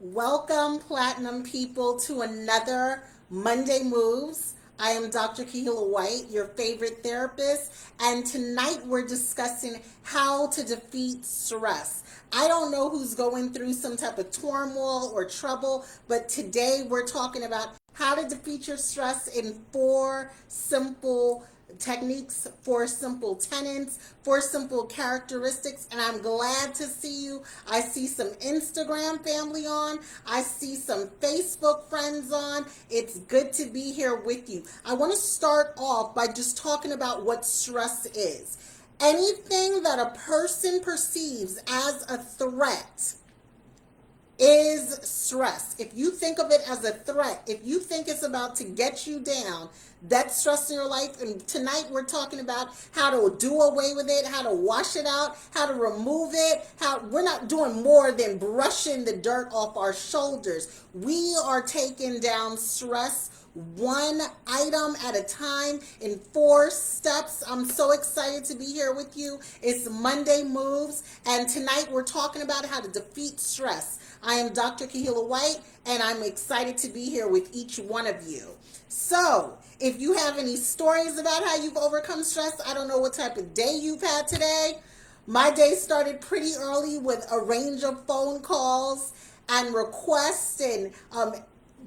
Welcome, Platinum people, to another Monday Moves. I am Dr. Kahilah Whyte, your favorite therapist, and tonight we're discussing how to defeat stress. I don't know who's going through some type of turmoil or trouble, but today we're talking about how to defeat your stress in four simple techniques, four simple tenets, four simple characteristics, and I'm glad to see you. I see some Instagram family on. I see some Facebook friends on. It's good to be here with you. I want to start off by just talking about what stress is. Anything that a person perceives as a threat is stress. If you think of it as a threat, if you think it's about to get you down, that's stress in your life. And tonight we're talking about how to do away with it, how to wash it out, how to remove it, how we're not doing more than brushing the dirt off our shoulders. We are taking down stress one item at a time in 4 steps. I'm so excited to be here with you. It's Monday Moves, and tonight we're talking about how to defeat stress. I am Dr. Kahilah Whyte, and I'm excited to be here with each one of you. So, if you have any stories about how you've overcome stress, I don't know what type of day you've had today. My day started pretty early with a range of phone calls and requests and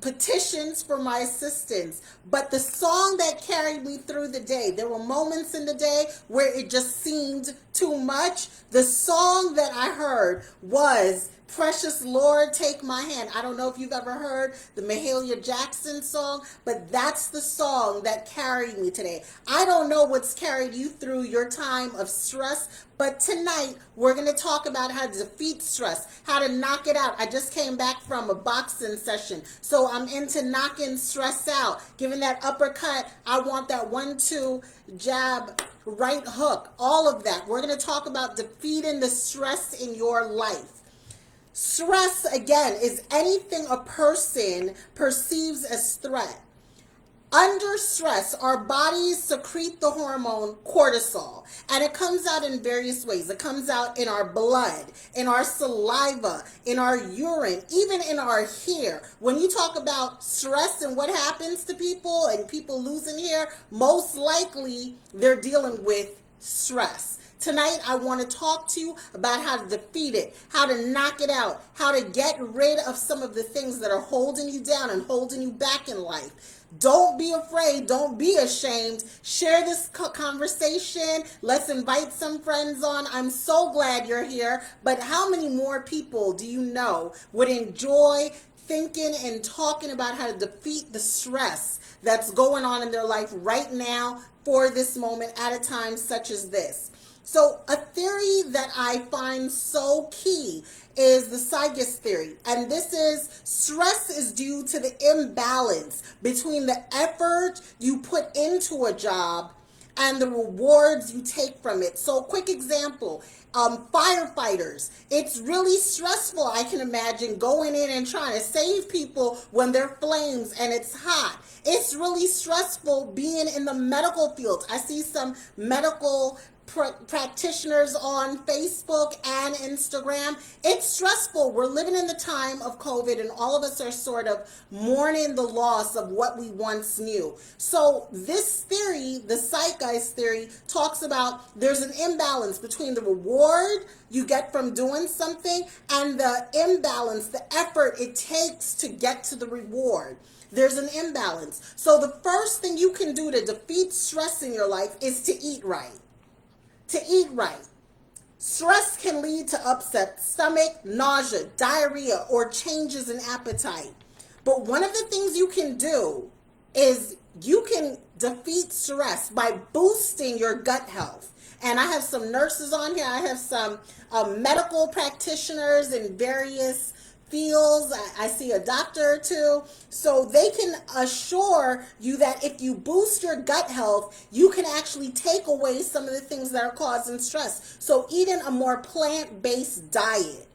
petitions for my assistance. But the song that carried me through the day, there were moments in the day where it just seemed too much. The song that I heard was Precious Lord, Take My Hand. I don't know if you've ever heard the Mahalia Jackson song, but that's the song that carried me today. I don't know what's carried you through your time of stress, but tonight we're going to talk about how to defeat stress, how to knock it out. I just came back from a boxing session, so I'm into knocking stress out. Giving that uppercut, I want that 1-2 jab, right hook, all of that. We're going to talk about defeating the stress in your life. Stress, again, is anything a person perceives as threat. Under stress, our bodies secrete the hormone cortisol, and it comes out in various ways. It comes out in our blood, in our saliva, in our urine, even in our hair. When you talk about stress and what happens to people and people losing hair, most likely they're dealing with stress. Tonight, I want to talk to you about how to defeat it, how to knock it out, how to get rid of some of the things that are holding you down and holding you back in life. Don't be afraid. Don't be ashamed. Share this conversation. Let's invite some friends on. I'm so glad you're here. But how many more people do you know would enjoy thinking and talking about how to defeat the stress that's going on in their life right now for this moment at a time such as this? So a theory that I find so key is the Zygus theory. And this is stress is due to the imbalance between the effort you put into a job and the rewards you take from it. So quick example, firefighters. It's really stressful, I can imagine, going in and trying to save people when they're flames and it's hot. It's really stressful being in the medical field. I see some medical practitioners on Facebook and Instagram. It's stressful. We're living in the time of COVID, and all of us are sort of mourning the loss of what we once knew. So this theory, the Zeitgeist theory, talks about there's an imbalance between the reward you get from doing something and the imbalance, the effort it takes to get to the reward. There's an imbalance. So the first thing you can do to defeat stress in your life is to eat right. To eat right. Stress can lead to upset stomach, nausea, diarrhea, or changes in appetite. But one of the things you can do is you can defeat stress by boosting your gut health. And I have some nurses on here. I have some medical practitioners in various fields. I see a doctor or two. So they can assure you that if you boost your gut health, you can actually take away some of the things that are causing stress. So eating a more plant-based diet,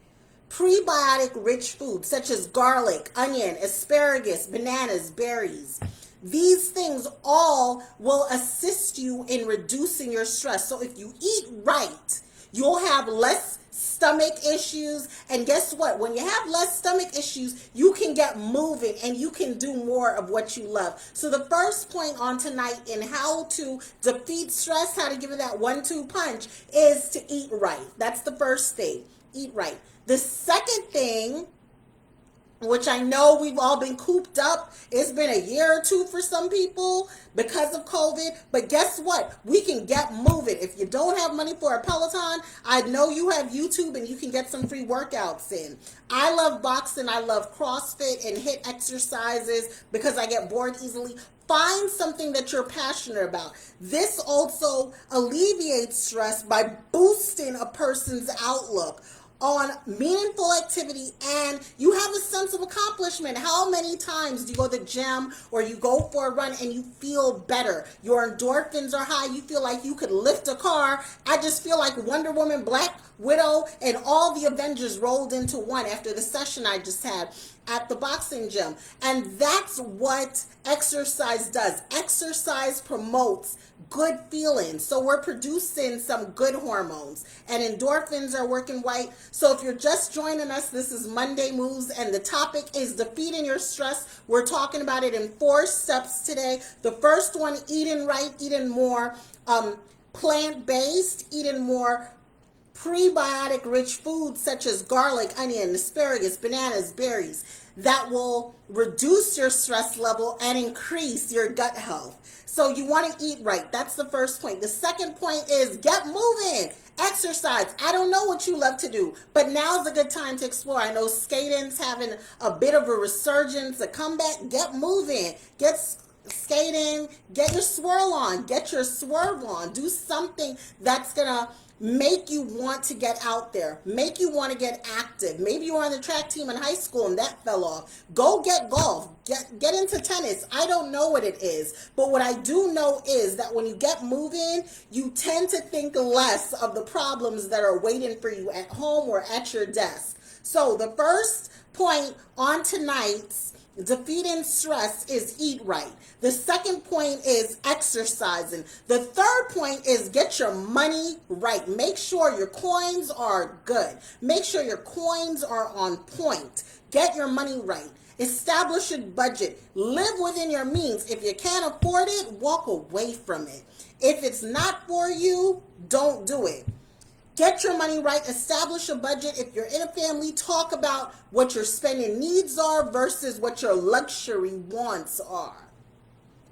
prebiotic rich foods such as garlic, onion, asparagus, bananas, berries. These things all will assist you in reducing your stress. So if you eat right, you'll have less stomach issues. And guess what? When you have less stomach issues, you can get moving and you can do more of what you love. So the first point on tonight in how to defeat stress, how to give it that 1-2 punch, is to eat right. That's the first thing. Eat right. The second thing, which I know we've all been cooped up. It's been a year or two for some people because of COVID. But guess what? We can get moving. If you don't have money for a Peloton, I know you have YouTube and you can get some free workouts in. I love boxing. I love CrossFit and HIIT exercises because I get bored easily. Find something that you're passionate about. This also alleviates stress by boosting a person's outlook on meaningful activity, and you have a sense of accomplishment. How many times do you go to the gym or you go for a run and you feel better? Your endorphins are high. You feel like you could lift a car. I just feel like Wonder Woman, Black Widow, and all the Avengers rolled into one after the session I just had at the boxing gym. And that's what exercise does. Exercise promotes good feelings. So we're producing some good hormones and endorphins are working right. So if you're just joining us, this is Monday Moves and the topic is defeating your stress. We're talking about it in 4 steps today. The first one, eating right, eating more plant-based, eating more prebiotic rich foods such as garlic, onion, asparagus, bananas, berries that will reduce your stress level and increase your gut health. So you want to eat right. That's the first point. The second point is get moving. Exercise. I don't know what you love to do, but now's a good time to explore. I know skating's having a bit of a resurgence, a comeback. Get moving. Get skating. Get your swirl on. Get your swerve on. Do something that's going to make you want to get out there, make you want to get active. Maybe you were on the track team in high school and that fell off. Go get golf, get into tennis. I don't know what it is, but what I do know is that when you get moving, you tend to think less of the problems that are waiting for you at home or at your desk. So the first point on tonight's defeating stress is eat right. The second point is exercising. The third point is get your money right. Make sure your coins are good. Make sure your coins are on point. Get your money right. Establish a budget. Live within your means. If you can't afford it, walk away from it. If it's not for you, don't do it. Get your money right. Establish a budget. If you're in a family, talk about what your spending needs are versus what your luxury wants are.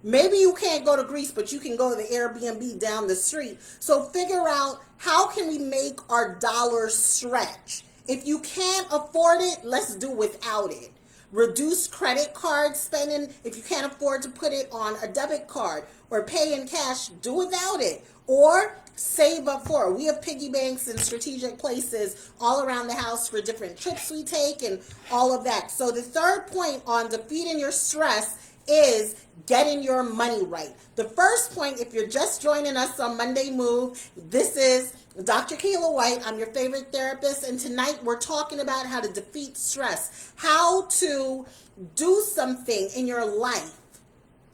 Maybe you can't go to Greece, but you can go to the Airbnb down the street. So figure out how can we make our dollars stretch. If you can't afford it, let's do without it. Reduce credit card spending. If you can't afford to put it on a debit card or pay in cash, do without it. Or save up for it. We have piggy banks in strategic places all around the house for different trips we take and all of that. So the third point on defeating your stress is getting your money right. The first point, if you're just joining us on Monday Move, this is Dr. Kahilah Whyte. I'm your favorite therapist, and tonight we're talking about how to defeat stress, how to do something in your life.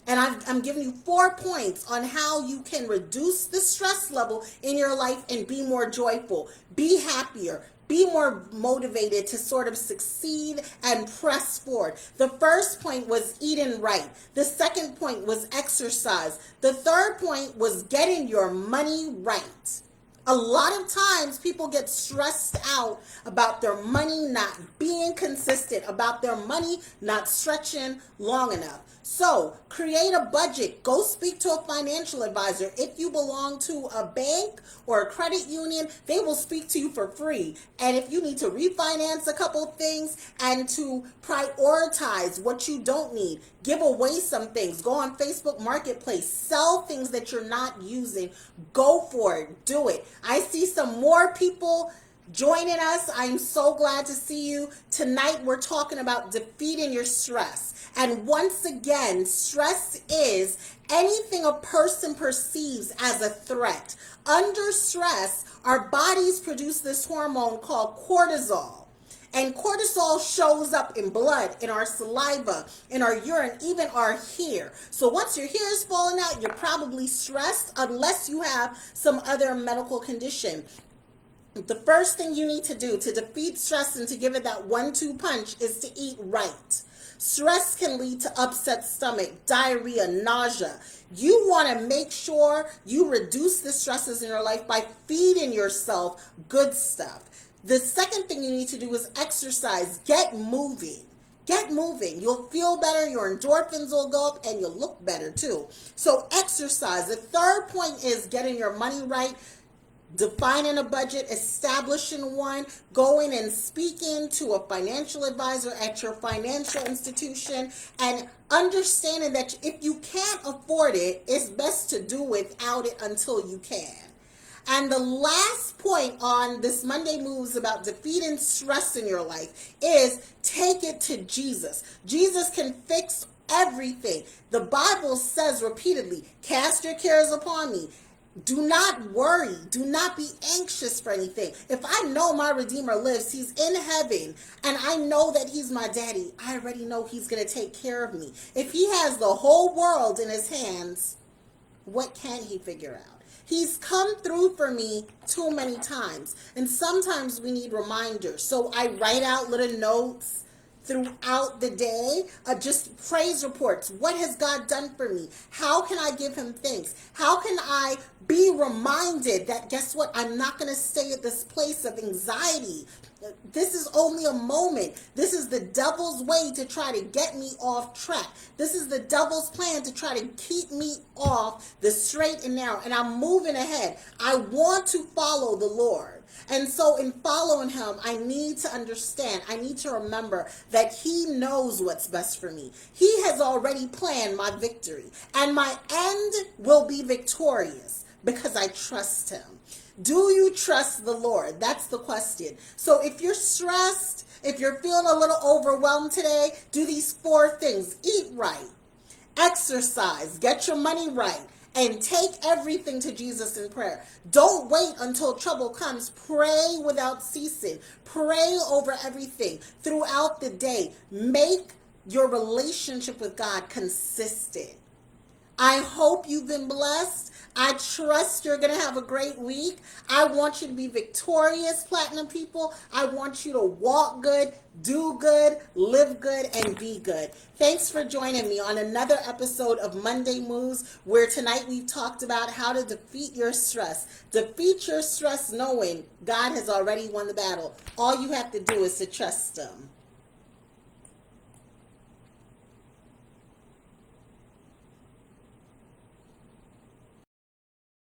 And I'm giving you 4 points on how you can reduce the stress level in your life and be more joyful, be happier, be more motivated to sort of succeed and press forward. The first point was eating right. The second point was exercise. The third point was getting your money right. A lot of times people get stressed out about their money not being consistent, about their money not stretching long enough. So create a budget. Go speak to a financial advisor. If you belong to a bank or a credit union, they will speak to you for free. And if you need to refinance a couple of things and to prioritize what you don't need, give away some things. Go on Facebook Marketplace. Sell things that you're not using. Go for it. Do it. I see some more people joining us. I'm so glad to see you. Tonight we're talking about defeating your stress. And once again, stress is anything a person perceives as a threat. Under stress, our bodies produce this hormone called cortisol. And cortisol shows up in blood, in our saliva, in our urine, even our hair. So once your hair is falling out, you're probably stressed unless you have some other medical condition. The first thing you need to do to defeat stress and to give it that 1-2 punch is to eat right. Stress can lead to upset stomach, diarrhea, nausea. You want to make sure you reduce the stresses in your life by feeding yourself good stuff. The second thing you need to do is exercise. Get moving. Get moving. You'll feel better, your endorphins will go up, and you'll look better too. So exercise. The third point is getting your money right. Defining a budget, establishing one, going and speaking to a financial advisor at your financial institution, and understanding that if you can't afford it, it's best to do without it until you can. And the last point on this Monday Moves about defeating stress in your life is take it to Jesus. Jesus can fix everything. The Bible says repeatedly, cast your cares upon me. Do not worry. Do not be anxious for anything. If I know my Redeemer lives, he's in heaven, and I know that he's my daddy, I already know he's going to take care of me. If he has the whole world in his hands, what can he figure out? He's come through for me too many times, and sometimes we need reminders. So I write out little notes throughout the day, just praise reports. What has God done for me? How can I give him thanks? How can I be reminded that, guess what, I'm not going to stay at this place of anxiety. This is only a moment. This is the devil's way to try to get me off track. This is the devil's plan to try to keep me off the straight and narrow. And I'm moving ahead. I want to follow the Lord. And so in following him, I need to understand, I need to remember that he knows what's best for me. He has already planned my victory, and my end will be victorious because I trust him. Do you trust the Lord? That's the question. So if you're stressed, if you're feeling a little overwhelmed today, do these 4 things. Eat right, exercise, get your money right, and take everything to Jesus in prayer. Don't wait until trouble comes. Pray without ceasing. Pray over everything throughout the day. Make your relationship with God consistent. I hope you've been blessed. I trust you're going to have a great week. I want you to be victorious, Platinum people. I want you to walk good, do good, live good, and be good. Thanks for joining me on another episode of Monday Moves, where tonight we've talked about how to defeat your stress. Defeat your stress knowing God has already won the battle. All you have to do is to trust him.